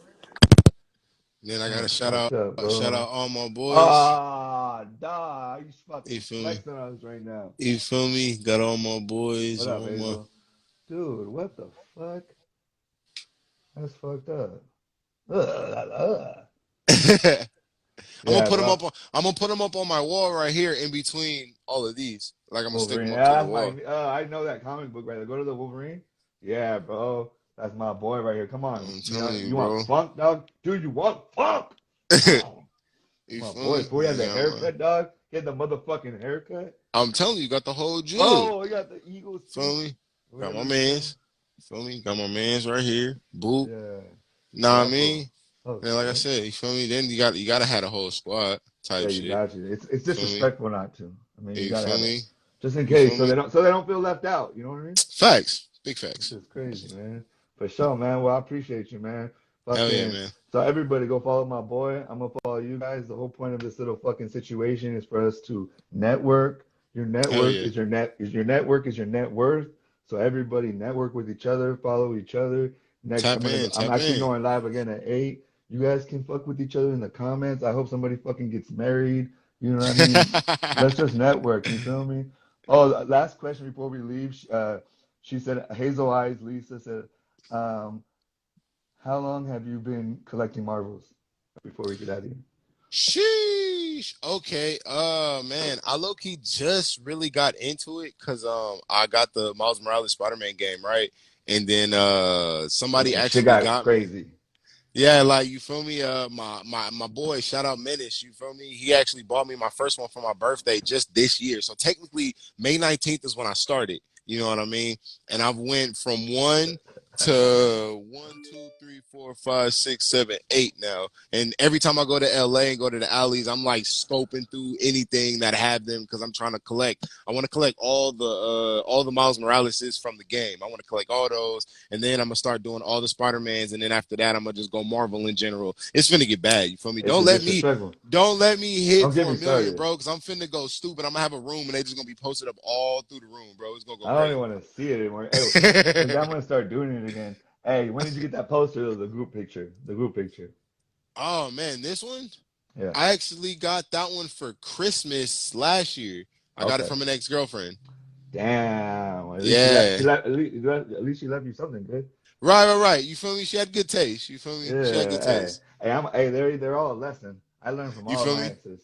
Then I gotta That's fucked up, shout bro. out all my boys. Ah, dog, you You fucking feel me? flexing on us right now. You feel me? Got all my boys, What up, all my Hazel? Dude, what the fuck? That's fucked up. Ugh. Yeah, bro. I'm gonna put them up on my wall right here in between all of these. Like I'm gonna stick them Wolverine. up to Yeah, the that's my. wall. I know that comic book right there. Go to the Wolverine. Yeah, bro. That's my boy right here. Come on. I'm You know, telling you, you want bro. funk, dog? Dude, you want funk? Oh, You my feel boy. me? Before he had You the got my haircut, dog. He had the motherfucking haircut. I'm telling you, got the whole jig. Oh, he got the Eagles Feel too. me? Got my Whatever it's called. mans. Feel me? Got my mans right here. Boot. Yeah. Nah, Yeah, I that fool. mean, Oh and like I shit. said, you feel me? Then you gotta have a whole squad Yeah, type you shit. got you. It's Feel me? disrespectful not to. I mean, you You gotta feel have that, me? just in You case, feel so me? they don't feel left out. You know what I mean? Facts. Big This facts. is crazy, man. For sure, man. Well, I appreciate you, man. Hell yeah, Fucking. man. So everybody, go follow my boy. I'm gonna follow you guys. The whole point of this little fucking situation is for us to network. Your Hell network yeah. is your network is your net worth. So everybody network with each other, follow each other. Next, Tap in, I'm tap actually in. going live again at 8. You guys can fuck with each other in the comments. I hope somebody fucking gets married. You know what I mean? Let's just network. You feel me? Oh, last question before we leave. She said, Hazel Eyes Lisa said, um, how long have you been collecting marbles before we get out of here? Sheesh. Okay. Man, I low key just really got into it because I got the Miles Morales Spider-Man game, right? And then somebody And shit actually got got me. crazy. Yeah, like you feel me? My boy, shout out Menace, you feel me? He actually bought me my first one for my birthday just this year. So technically May 19th is when I started. You know what I mean? And I've went from one to one, two, three, four, five, six, seven, eight now. And every time I go to LA and go to the alleys, I'm like scoping through anything that have them because I'm trying to collect. I want to collect all the Miles Moraleses from the game. I want to collect all those, and then I'm gonna start doing all the Spider-Mans, and then after that, I'm gonna just go Marvel in general. It's finna get bad. You feel me? It's disrespectful. Don't let me hit Don't get for me a million, started. bro, because I'm finna go stupid. I'm gonna have a room, and they just gonna be posted up all through the room, bro. It's gonna go I don't even crazy. want to see it anymore. Hey, I'm gonna start doing it again. Hey, when did you get that poster of the group picture? The group picture. Oh man, this one Yeah. I actually got that one for Christmas last year. I got it Okay. from an ex-girlfriend. Damn. At least Yeah. at least she left you something good. Right. You feel me? She had good taste. You feel me? She had good Yeah. Hey. taste. Hey, they're all a lesson. I learned from You all of feel my me? exes.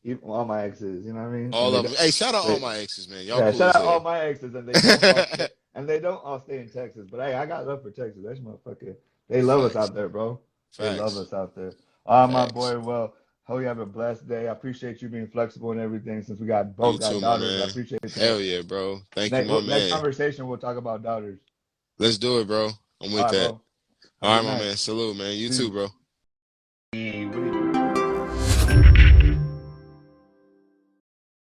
Even all my exes, you know what I mean? And All of them. Hey, shout out all they my exes, man. Y'all yeah, cool shout as out all hell. my exes, and they don't all stay in Texas. But hey, I got love for Texas. That's motherfucker. They love us Facts. out there, bro. They love Facts. us out there. All right, my Facts. boy. Well, hope you have a blessed day. I appreciate you being flexible and everything. Since we got You both got too, my daughters, I man. appreciate that. Hell yeah, bro. Thank you, my Next man. conversation, we'll talk about daughters. Let's do it, bro. I'm All with right, that. bro. Have a All good right, my night. man. Salute, man. You too, Peace. bro. Hey, what do you